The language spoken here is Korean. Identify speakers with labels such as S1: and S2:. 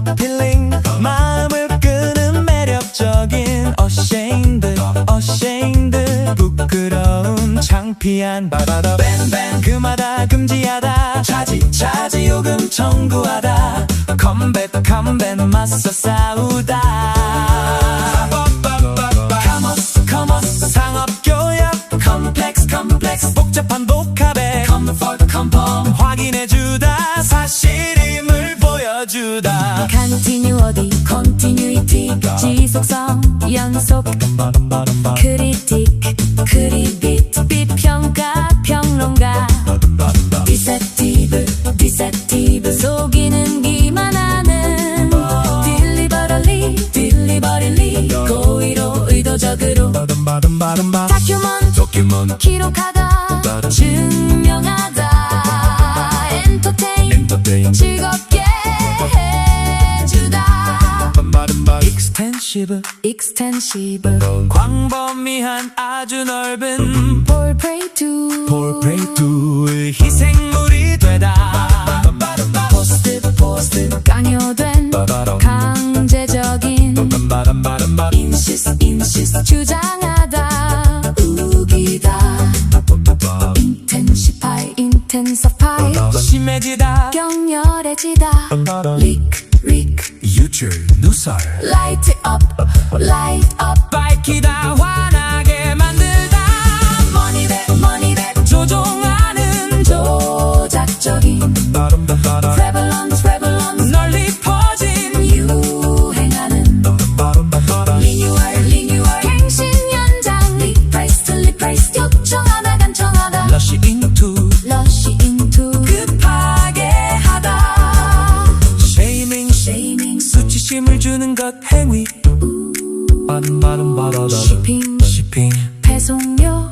S1: appealing 마음을 끄는 매력적인 ashamed 부끄러운 창피한 밴 금하다 금지하다 차지 요금 청구하다 컴백 맞서 싸우다 커머스 상업교역 컴플렉스 복잡한 복합에 컨펌 확인해주다 사실임을 보여주다 continuity 지속성 연속 크리틱 비평가 평론가 디셉티브 속이는 기만하는 딜리버릴리 고의로 의도적으로 다큐먼 기록하다 증명하다 엔터테인 즐겁게 해주다 익스텐시브 광범위한 아주 넓은 Fall prey to 희생물이 되다 포스트 강요된 강제적인 insist 주장하다 우기다 intensify 심해지다 격렬해지다 leak
S2: 유출 누설
S1: light up 밝히다 환하게 만들다 money back 조종하는 조작적인 prevalence 널리 퍼진 유행하는 linear 갱신 연장 reprice 요청하다 간청하다 rush into 급하게 하다 shaming 수치심을 주는 것 행위 shipping 배송료